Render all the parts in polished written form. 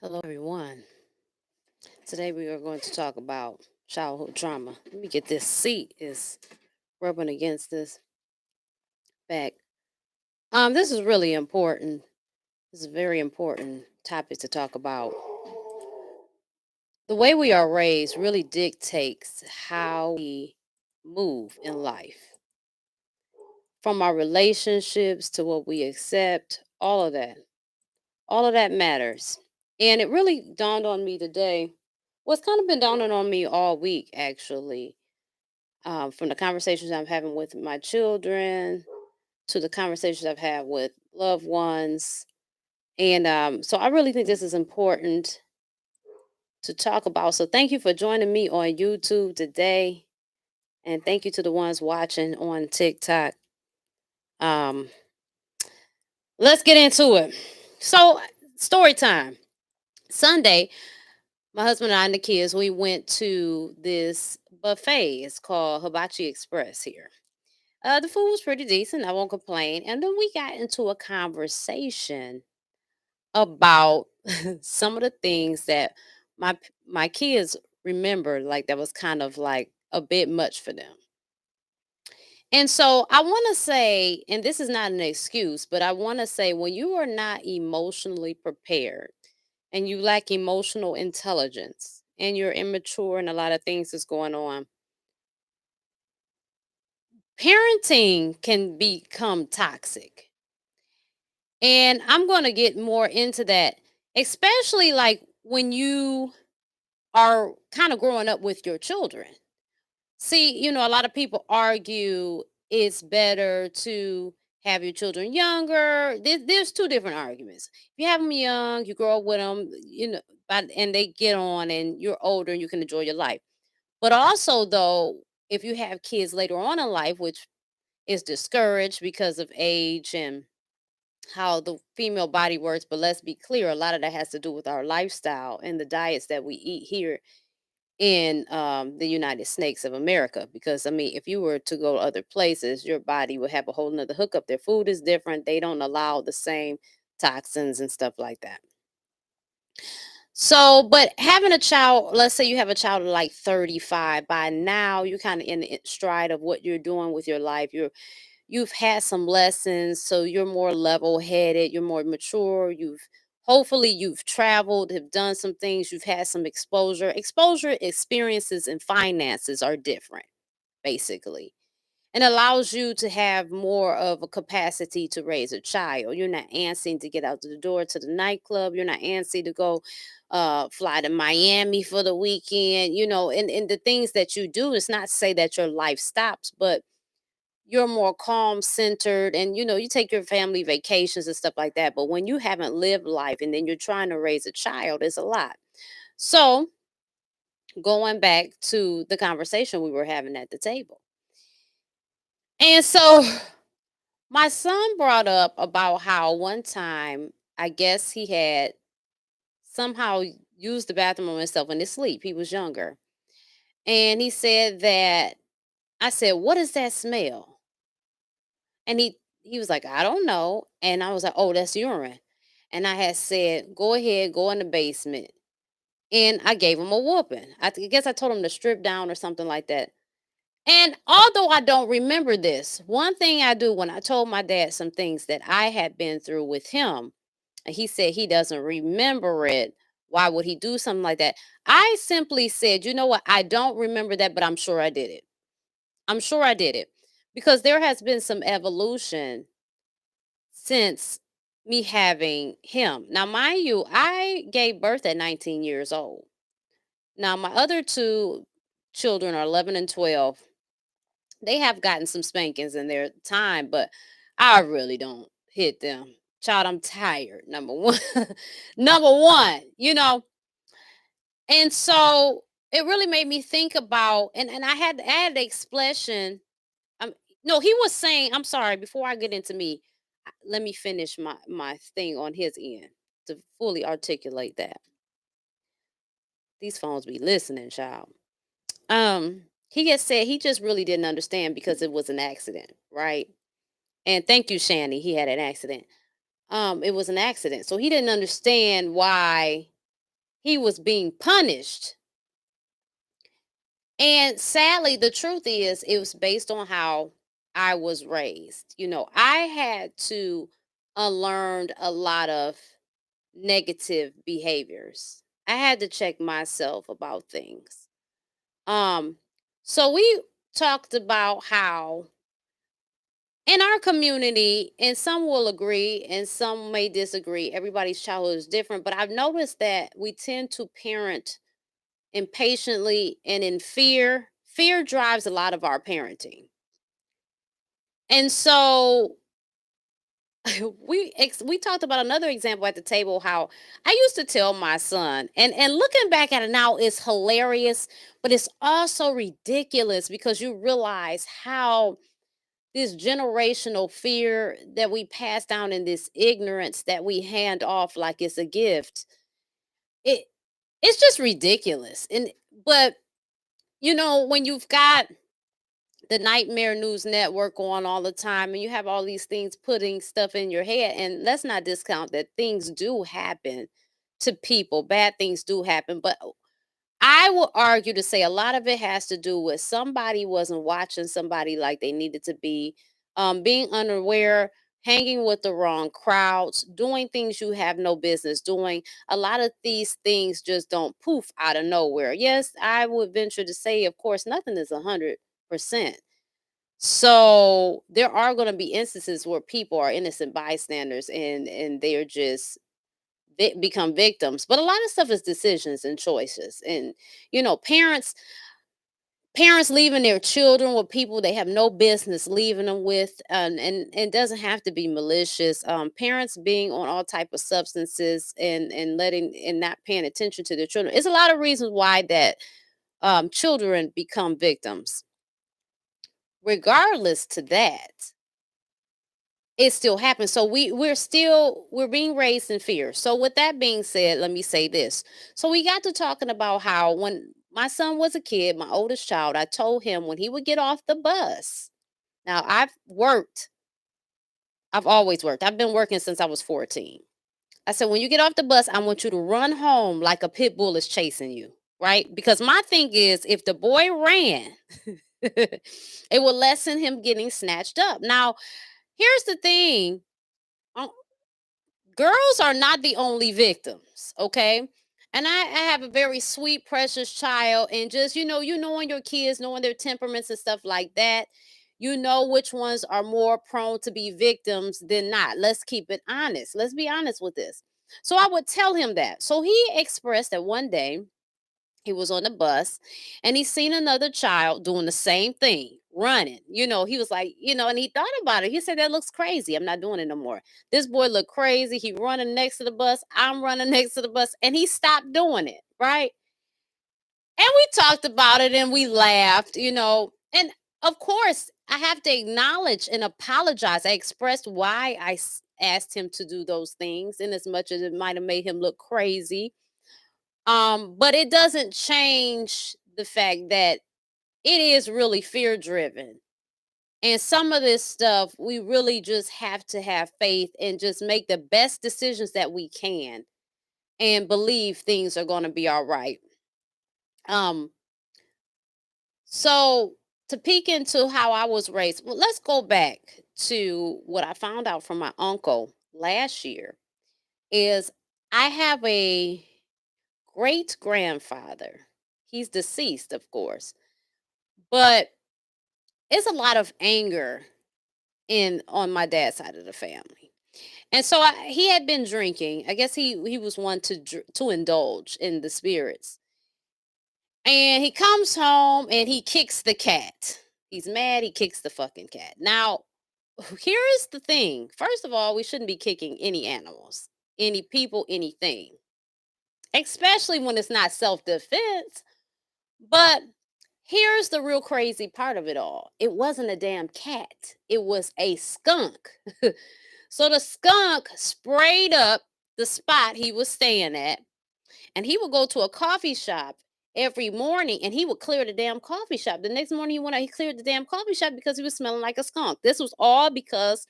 Hello, everyone. Today we are going to talk about childhood trauma. Let me get this seat is rubbing against this back. This is really important. This is a very important topic to talk about. The way we are raised really dictates how we move in life, from our relationships to what we accept. All of that matters. And it really dawned on me today. What's kind of been dawning on me all week, actually, from the conversations I'm having with my children to the conversations I've had with loved ones. And so I really think this is important to talk about. So thank you for joining me on YouTube today. And thank you to the ones watching on TikTok. Um, let's get into it. So, story time. Sunday, my husband and I and the kids, we went to this buffet. It's called Hibachi Express here. The food was pretty decent. I won't complain. And then we got into a conversation about some of the things that my kids remember, like that was kind of like a bit much for them. And so I want to say, and this is not an excuse, but I want to say when you are not emotionally prepared and you lack emotional intelligence and you're immature and a lot of things is going on, parenting can become toxic. And I'm going to get more into that, especially like when you are kind of growing up with your children. See, a lot of people argue it's better to have your children younger. There's two different arguments. If you have them young, you grow up with them, and they get on and you're older and you can enjoy your life. But also, though, if you have kids later on in life, which is discouraged because of age and how the female body works, but let's be clear, a lot of that has to do with our lifestyle and the diets that we eat here in the United States of America. Because I mean, if you were to go other places, your body would have a whole nother hookup. Their food is different. They don't allow the same toxins and stuff like that. So, but having a child, let's say you have a child of like 35, by now you're kind of in the stride of what you're doing with your life. You've had some lessons, so you're more level-headed, you're more mature, you've traveled, have done some things, you've had some exposure. Exposure, experiences, and finances are different, basically. And allows you to have more of a capacity to raise a child. You're not antsy to get out to the door to the nightclub. You're not antsy to go fly to Miami for the weekend, and the things that you do. It's not to say that your life stops, but you're more calm centered and you take your family vacations and stuff like that. But when you haven't lived life and then you're trying to raise a child, it's a lot. So going back to the conversation we were having at the table, and so my son brought up about how one time, I guess he had somehow used the bathroom on himself in his sleep. He was younger, and he said that, I said, "What is that smell?" And he was like, "I don't know." And I was like, "Oh, that's urine." And I had said, "Go ahead, go in the basement." And I gave him a whooping. Guess I told him to strip down or something like that. And although I don't remember this, one thing I do, when I told my dad some things that I had been through with him, and he said he doesn't remember it. Why would he do something like that? I simply said, "You know what? I don't remember that, but I'm sure I did it. I'm sure I did it." Because there has been some evolution since me having him. Now, mind you, I gave birth at 19 years old. Now, my other two children are 11 and 12. They have gotten some spankings in their time, but I really don't hit them. Child, I'm tired. Number one. Number one, And so it really made me think about, and I had the expression. Um, no, he was saying, I'm sorry, before I get into me, let me finish my thing on his end to fully articulate that. These phones be listening, child. He had said he just really didn't understand because it was an accident, right? And thank you, Shanny. He had an accident. It was an accident. So he didn't understand why. he was being punished. And sadly, the truth is, it was based on how I was raised. I had to unlearn a lot of negative behaviors. I had to check myself about things. Um, so we talked about how in our community, and some will agree and some may disagree, everybody's childhood is different, but I've noticed that we tend to parent impatiently and in fear. Fear drives a lot of our parenting. And so we talked about another example at the table, how I used to tell my son, and looking back at it now, it's hilarious, but it's also ridiculous because you realize how this generational fear that we pass down and this ignorance that we hand off like it's a gift, it it's just ridiculous. And but when you've got the nightmare news network on all the time and you have all these things putting stuff in your head, and let's not discount that things do happen to people, bad things do happen, but I will argue to say a lot of it has to do with somebody wasn't watching somebody like they needed to be, being unaware, hanging with the wrong crowds, doing things you have no business doing. A lot of these things just don't poof out of nowhere. Yes, I would venture to say, of course, nothing is 100%. So there are going to be instances where people are innocent bystanders and they're just become victims, but a lot of stuff is decisions and choices. And parents leaving their children with people they have no business leaving them with, and it doesn't have to be malicious. Parents being on all type of substances and letting and not paying attention to their children. It's a lot of reasons why that children become victims. Regardless to that, it still happens. So we're being raised in fear. So with that being said, let me say this. So we got to talking about how when my son was a kid, my oldest child, I told him when he would get off the bus. Now I've always worked. I've been working since I was 14. I said, when you get off the bus, I want you to run home like a pit bull is chasing you. Right? Because my thing is, if the boy ran, it will lessen him getting snatched up. Now, here's the thing. uh, Girls are not the only victims, okay? And I have a very sweet, precious child, and just knowing your kids, knowing their temperaments and stuff like that, you know which ones are more prone to be victims than not. Let's keep it honest. Let's be honest with this. So I would tell him that. So he expressed that one day he was on the bus and he seen another child doing the same thing, running. He was like, and he thought about it. He said, that looks crazy. I'm not doing it no more. This boy looked crazy. He running next to the bus. I'm running next to the bus. And he stopped doing it. Right. And we talked about it and we laughed. And of course, I have to acknowledge and apologize. I expressed why asked him to do those things, in as much as it might have made him look crazy. But it doesn't change the fact that it is really fear driven. And some of this stuff, we really just have to have faith and just make the best decisions that we can and believe things are going to be all right. Um, so to peek into how I was raised, well, let's go back to what I found out from my uncle last year is I have a great grandfather. He's deceased, of course, but it's a lot of anger in on my dad's side of the family. And so he had been drinking. I guess he was one to indulge in the spirits. And he comes home and he kicks the cat. He's mad, he kicks the fucking cat. Now, here is the thing. First of all, we shouldn't be kicking any animals, any people, anything. Especially when it's not self-defense. But here's the real crazy part of it all. It wasn't a damn cat. It was a skunk. So the skunk sprayed up the spot he was staying at, and he would go to a coffee shop every morning and he would clear the damn coffee shop. The next morning he went out, he cleared the damn coffee shop because he was smelling like a skunk. This was all because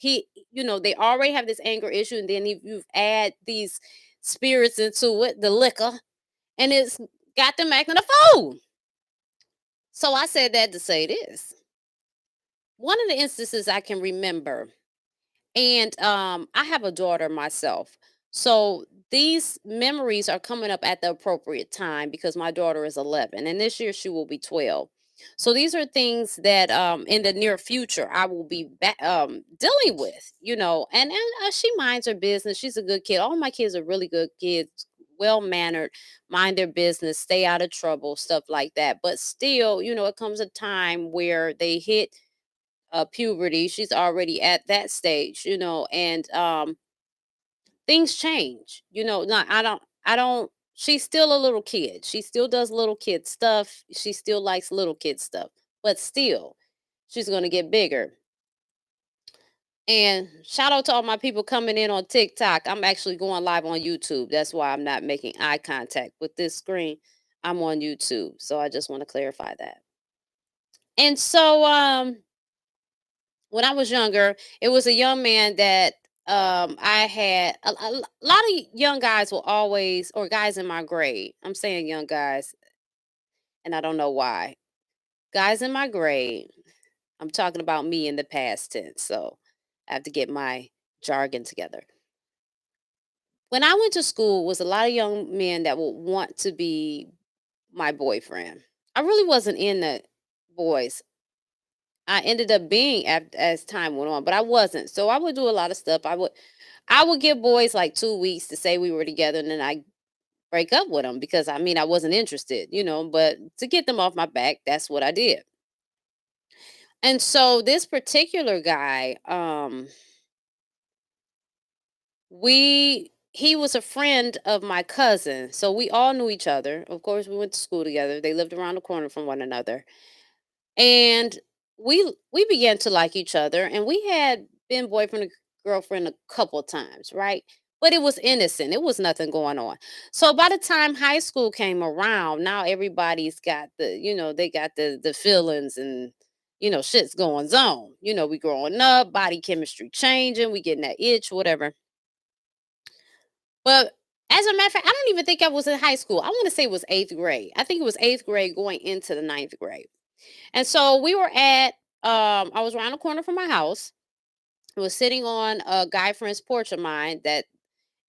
they already have this anger issue, and then you add these spirits into it, the liquor, and it's got them acting a fool. So I said that to say this. One of the instances I can remember, and I have a daughter myself. So these memories are coming up at the appropriate time because my daughter is 11 and this year she will be 12. So these are things that in the near future I will be dealing with, and she minds her business. She's a good kid. All my kids are really good kids, well mannered, mind their business, stay out of trouble, stuff like that. But still, it comes a time where they hit puberty. She's already at that stage, and things change. Not I don't. She's still a little kid. She still does little kid stuff. She still likes little kid stuff, but still, she's gonna get bigger. And shout out to all my people coming in on TikTok. I'm actually going live on YouTube. That's why I'm not making eye contact with this screen. I'm on YouTube, so I just want to clarify that. And so, when I was younger, it was a young man that I had a lot of young guys will always, or guys in my grade. I'm saying young guys, and I don't know why. Guys in my grade, I'm talking about me in the past tense. So I have to get my jargon together. When I went to school, was a lot of young men that would want to be my boyfriend. I really wasn't in the boys. I ended up being as time went on, but I wasn't. So I would do a lot of stuff. I would give boys like 2 weeks to say we were together, and then I break up with them because I wasn't interested, But to get them off my back, that's what I did. And so this particular guy, he was a friend of my cousin, so we all knew each other. Of course, we went to school together. They lived around the corner from one another, and we began to like each other, and we had been boyfriend and girlfriend a couple times, right? But it was innocent. It was nothing going on. So by the time high school came around, now everybody's got they got the feelings, and shit's going on. We growing up, body chemistry changing, we getting that itch, whatever. But as a matter of fact, I don't even think I was in high school. I want to say it was eighth grade. I think it was eighth grade going into the ninth grade. And so we were I was around the corner from my house. I was sitting on a guy friend's porch of mine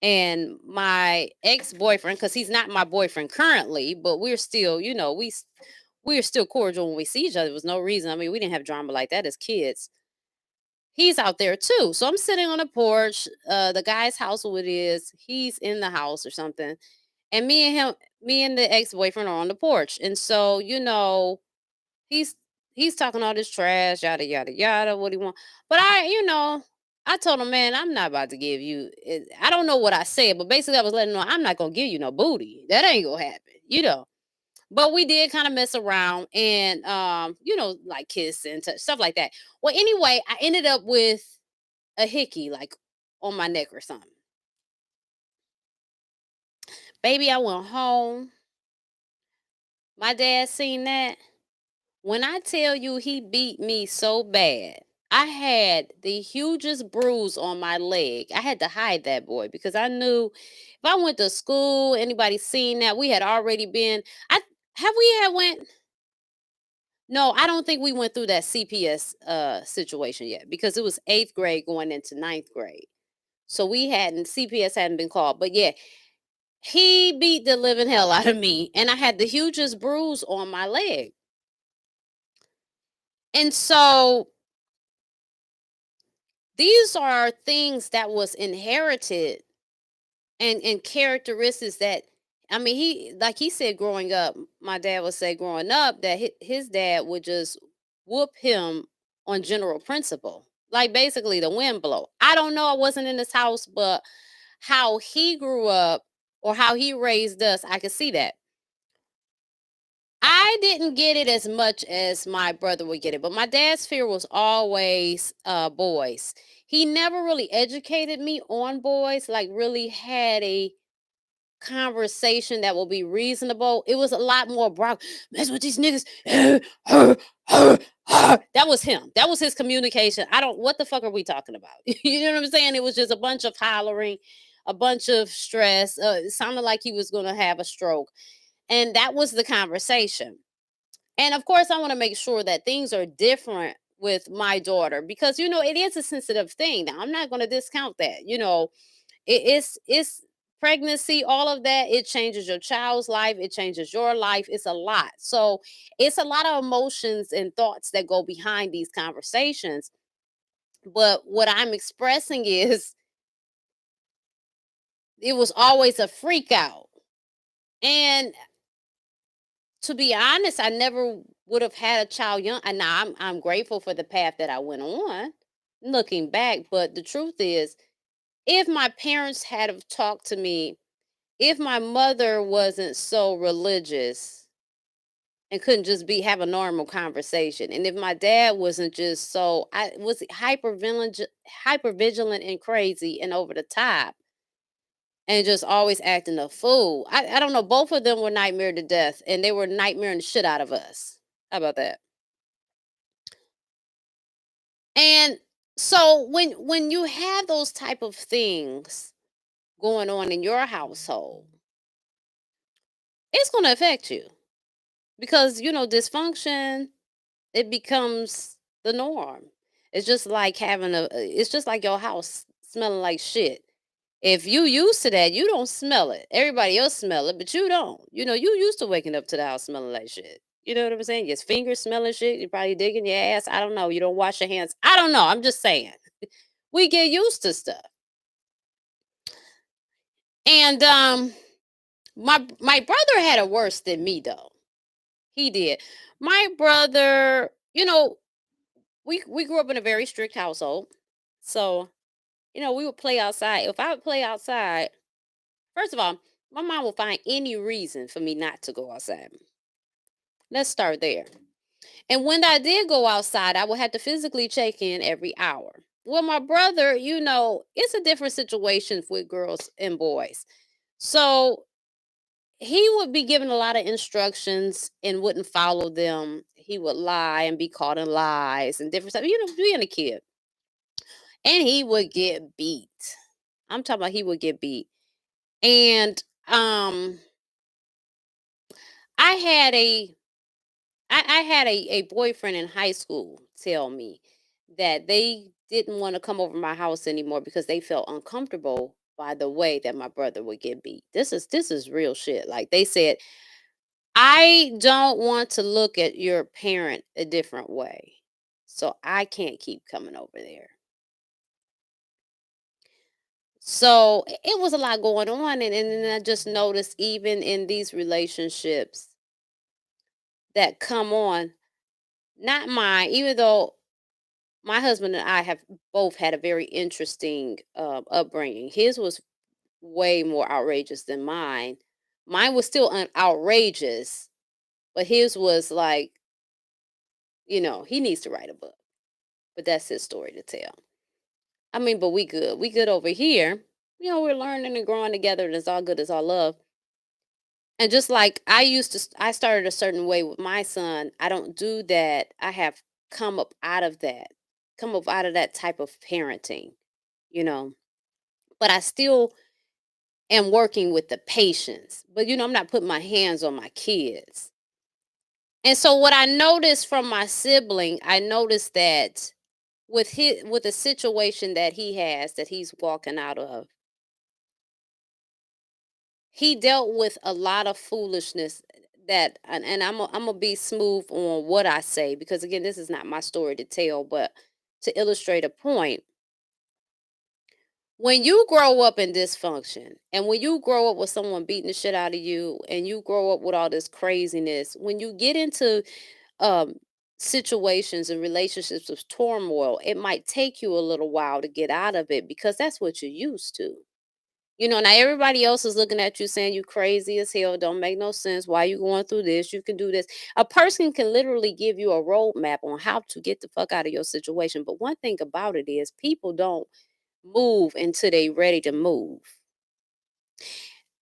and my ex-boyfriend, because he's not my boyfriend currently, but we're still, we're still cordial when we see each other. There was no reason. I mean, we didn't have drama like that as kids. He's out there too. So I'm sitting on the porch. The guy's house, who it is, he's in the house or something. And me and the ex-boyfriend are on the porch. And so, he's he's talking all this trash, yada yada yada. What he want? But I told him, man, I'm not about to give you. I don't know what I said, but basically, I was letting him know I'm not gonna give you no booty. That ain't gonna happen. But we did kind of mess around and like kiss and stuff like that. Well, anyway, I ended up with a hickey like on my neck or something. Baby, I went home. My dad seen that. When I tell you he beat me so bad, I had the hugest bruise on my leg. I had to hide that boy because I knew if I went to school, anybody seen that, we had already been. I have we had went. No, I don't think we went through that CPS situation yet because it was eighth grade going into ninth grade. So we hadn't CPS hadn't been called, but yeah, he beat the living hell out of me, and I had the hugest bruise on my leg. And so these are things that was inherited and characteristics that he like he said growing up, my dad would say growing up that his dad would just whoop him on general principle. Like basically the wind blow. I don't know, I wasn't in this house, but how he grew up or how he raised us, I could see that. I didn't get it as much as my brother would get it, but my dad's fear was always boys. He never really educated me on boys, like really had a conversation that will be reasonable. It was a lot more broad. Mess with these niggas. That was him. That was his communication. I don't. What the fuck are we talking about? You know what I'm saying? It was just a bunch of hollering, a bunch of stress. It sounded like he was going to have a stroke. And that was the conversation. And of course, I want to make sure that things are different with my daughter because, it is a sensitive thing. Now, I'm not going to discount that. It's pregnancy, all of that. It changes your child's life. It changes your life. It's a lot. So it's a lot of emotions and thoughts that go behind these conversations. But what I'm expressing is it was always a freak out. And to be honest, I never would have had a child young. And now I'm grateful for the path that I went on, looking back. But the truth is, if my parents had have talked to me, if my mother wasn't so religious and couldn't just be have a normal conversation, and if my dad wasn't just so I was hyper vigilant and crazy and over the top and just always acting a fool. I don't know. Both of them were nightmare to death, and they were nightmaring the shit out of us. How about that? And so when you have those type of things going on in your household, it's going to affect you because dysfunction, it becomes the norm. It's just like your house smelling like shit. If you used to that, you don't smell it. Everybody else smell it, but you don't. You used to waking up to the house smelling like shit. You know what I'm saying? Your fingers smelling shit. You're probably digging your ass. I don't know. You don't wash your hands. I don't know. I'm just saying. We get used to stuff. And my brother had it worse than me though. He did. My brother, we grew up in a very strict household. So, we would play outside. If I would play outside, first of all, my mom will find any reason for me not to go outside. Let's start there. And when I did go outside, I would have to physically check in every hour. Well, my brother, it's a different situation with girls and boys. So he would be given a lot of instructions and wouldn't follow them. He would lie and be caught in lies and different stuff. Being a kid. And he would get beat. I'm talking about he would get beat. And I had a I had a boyfriend in high school tell me that they didn't want to come over my house anymore because they felt uncomfortable by the way that my brother would get beat. This is real shit. Like they said, I don't want to look at your parent a different way. So I can't keep coming over there. So it was a lot going on. And then I just noticed even in these relationships that come on, not mine, even though my husband and I have both had a very interesting upbringing. His was way more outrageous than mine. Mine was still outrageous, but his was like, he needs to write a book. But that's his story to tell. I mean, but we good. We good over here. We're learning and growing together, and it's all good. It's all love. And just like I started a certain way with my son. I don't do that. I have come up out of that, come up out of that type of parenting, you know. But I still am working with the patience. But I'm not putting my hands on my kids. And so what I noticed from my sibling, I noticed that with the situation that he has that he's walking out of, he dealt with a lot of foolishness and I'm gonna be smooth on what I say because again this is not my story to tell, but to illustrate a point. When you grow up in dysfunction and when you grow up with someone beating the shit out of you and you grow up with all this craziness, when you get into um situations and relationships with turmoil, it might take you a little while to get out of it because that's what you're used to. Now everybody else is looking at you saying you crazy as hell, don't make no sense. Why you going through this? You can do this. A person can literally give you a roadmap on how to get the fuck out of your situation. But one thing about it is people don't move until they ready to move.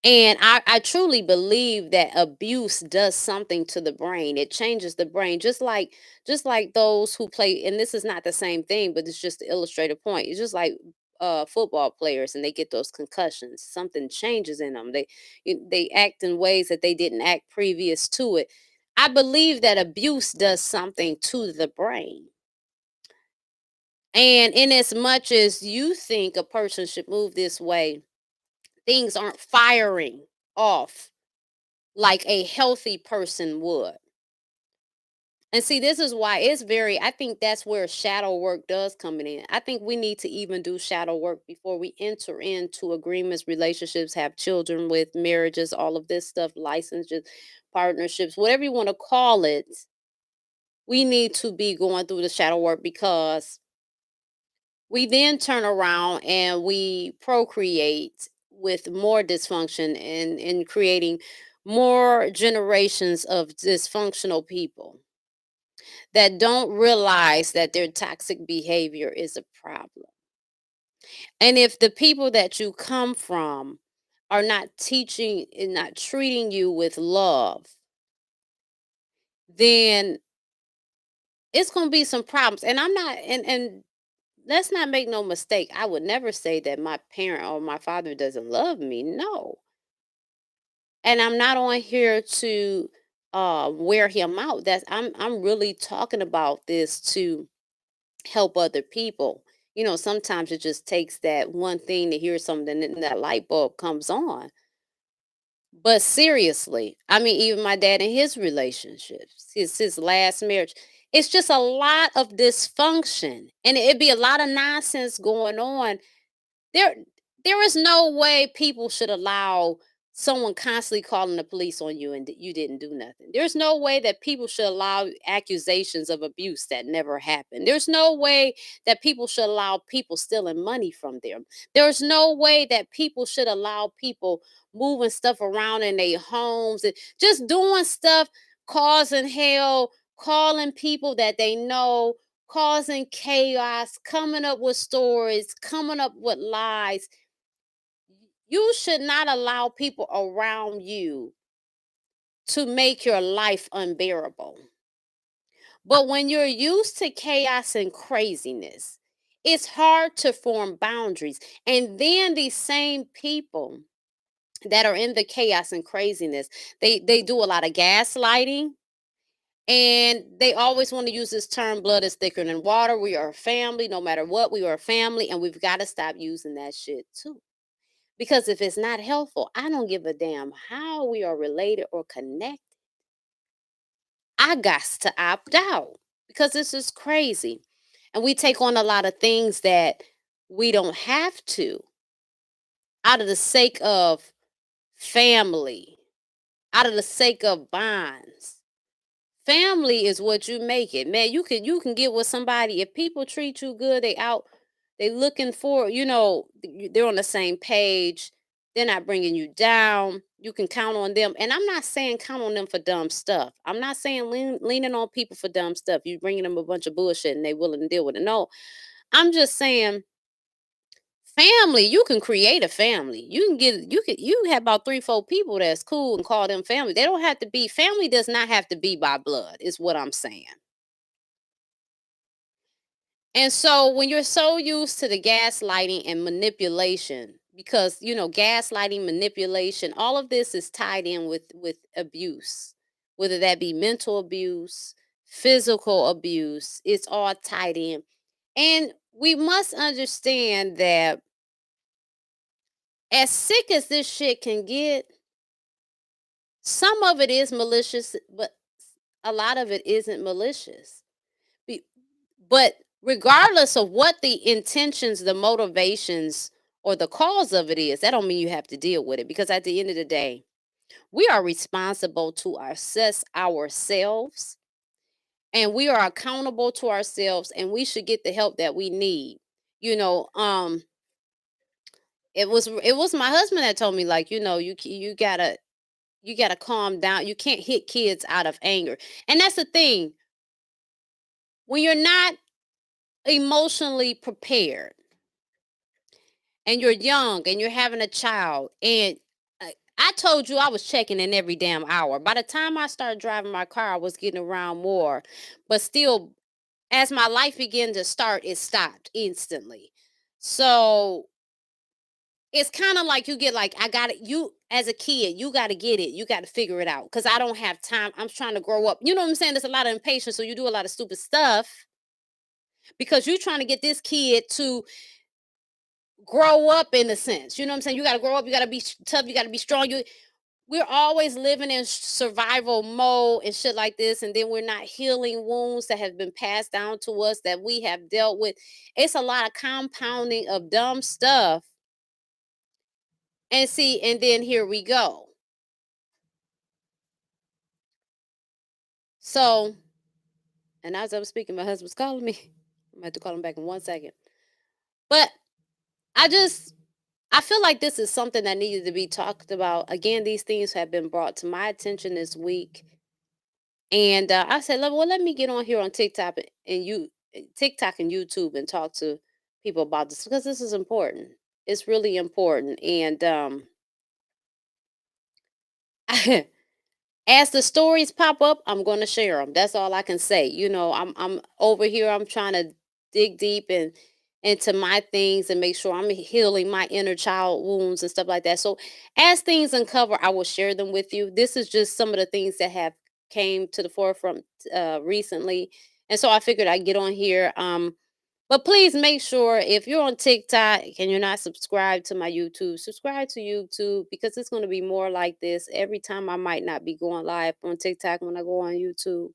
And I truly believe that abuse does something to the brain. It changes the brain, just like those who play. And this is not the same thing, but it's just to illustrate a point. It's just like football players and they get those concussions. Something changes in them. They act in ways that they didn't act previous to it. I believe that abuse does something to the brain. And in as much as you think a person should move this way, things aren't firing off like a healthy person would. And see, this is why I think that's where shadow work does come in. I think we need to even do shadow work before we enter into agreements, relationships, have children with marriages, all of this stuff, licenses, partnerships, whatever you want to call it. We need to be going through the shadow work because we then turn around and we procreate with more dysfunction and creating more generations of dysfunctional people that don't realize that their toxic behavior is a problem. And if the people that you come from are not teaching and not treating you with love, then it's going to be some problems. And I'm not, and let's not make no mistake. I would never say that my parent or my father doesn't love me. No. And I'm not on here to wear him out. I'm really talking about this to help other people. Sometimes it just takes that one thing to hear something and that light bulb comes on. But seriously, I mean, even my dad and his relationships, his last marriage, it's just a lot of dysfunction. And it'd be a lot of nonsense going on. There there is no way people should allow someone constantly calling the police on you and you didn't do nothing. There's no way that people should allow accusations of abuse that never happened. There's no way that people should allow people stealing money from them. There's no way that people should allow people moving stuff around in their homes and just doing stuff, causing hell, calling people that they know, causing chaos, coming up with stories, coming up with lies. You should not allow people around you to make your life unbearable. But when you're used to chaos and craziness, it's hard to form boundaries. And then these same people that are in the chaos and craziness, they do a lot of gaslighting. And they always want to use this term, blood is thicker than water. We are a family. No matter what, we are a family. And we've got to stop using that shit too. Because if it's not helpful, I don't give a damn how we are related or connected. I got to opt out because this is crazy. And we take on a lot of things that we don't have to out of the sake of family, out of the sake of bonds. Family is what you make it. Man, you can get with somebody if people treat you good, they looking for, they're on the same page. They're not bringing you down. You can count on them. And I'm not saying count on them for dumb stuff. I'm not saying leaning on people for dumb stuff. You bringing them a bunch of bullshit and they willing to deal with it. No, I'm just saying family, you can create a family. You have about 3, 4 people that's cool and call them family. They don't have to be family does not have to be by blood, is what I'm saying. And so when you're so used to the gaslighting and manipulation, because gaslighting, manipulation, all of this is tied in with abuse, whether that be mental abuse, physical abuse, it's all tied in. And we must understand that as sick as this shit can get, some of it is malicious, but a lot of it isn't malicious. Be- But regardless of what the intentions, the motivations, or the cause of it is, that don't mean you have to deal with it. Because at the end of the day, we are responsible to assess ourselves, and we are accountable to ourselves, and we should get the help that we need. You know, it was my husband that told me, like, you gotta calm down. You can't hit kids out of anger. And that's the thing. When you're not emotionally prepared and you're young and you're having a child, and I told you I was checking in every damn hour. By the time I started driving my car, I was getting around more. But still, as my life began to start, it stopped instantly. So it's kind of like you get like, I got it. You as a kid, you got to get it. You got to figure it out because I don't have time. I'm trying to grow up. You know what I'm saying? There's a lot of impatience. So you do a lot of stupid stuff because you're trying to get this kid to grow up in a sense. You know what I'm saying? You got to grow up. You got to be tough. You got to be strong. We're always living in survival mode and shit like this. And then we're not healing wounds that have been passed down to us that we have dealt with. It's a lot of compounding of dumb stuff. And see, and then here we go. So, and as I was speaking, my husband's calling me. I'm going to have to call him back in 1 second. But I just, I feel like this is something that needed to be talked about. Again, these things have been brought to my attention this week. And I said, well, let me get on here on TikTok and YouTube and talk to people about this because this is important. It's really important. And as the stories pop up, I'm going to share them. That's all I can say. I'm over here. I'm trying to dig deep and into my things and make sure I'm healing my inner child wounds and stuff like that. So as things uncover, I will share them with you. This is just some of the things that have came to the forefront recently, and so I figured I'd get on here. But please make sure if you're on TikTok and you're not subscribed to my YouTube, subscribe to YouTube because it's going to be more like this every time. I might not be going live on TikTok when I go on YouTube.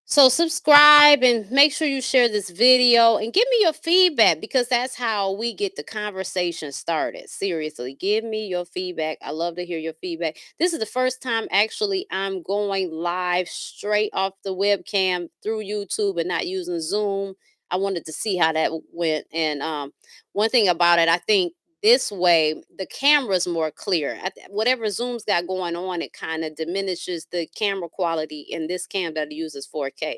So subscribe and make sure you share this video and give me your feedback because that's how we get the conversation started. Seriously, give me your feedback. I love to hear your feedback. This is the first time actually I'm going live straight off the webcam through YouTube and not using Zoom. I wanted to see how that went. And one thing about it, I think this way the camera's more clear. Whatever Zoom's got going on, it kind of diminishes the camera quality. In this cam that I use is 4K,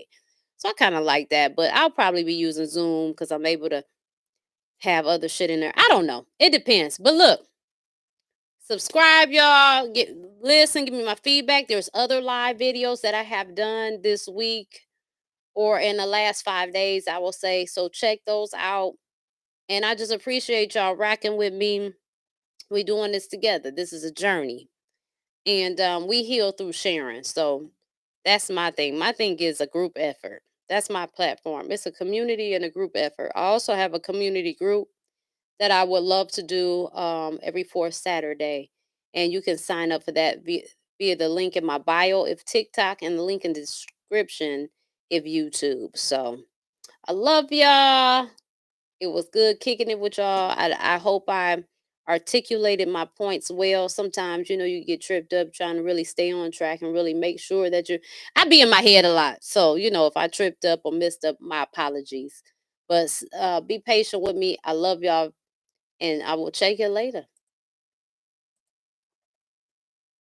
so I kind of like that. But I'll probably be using Zoom because I'm able to have other shit in there. I don't know, it depends. But look, subscribe, y'all. Listen, give me my feedback. There's other live videos that I have done this week or in the last 5 days, I will say. So check those out. And I just appreciate y'all rocking with me. We doing this together. This is a journey, and we heal through sharing. So that's my thing. My thing is a group effort. That's my platform. It's a community and a group effort. I also have a community group that I would love to do every fourth Saturday, and you can sign up for that via the link in my bio if TikTok and the link in the description if YouTube. So I love y'all. It was good kicking it with y'all. I hope I articulated my points well. Sometimes, you get tripped up trying to really stay on track and really make sure that I be in my head a lot. So, if I tripped up or messed up, my apologies. But be patient with me. I love y'all and I will check you later.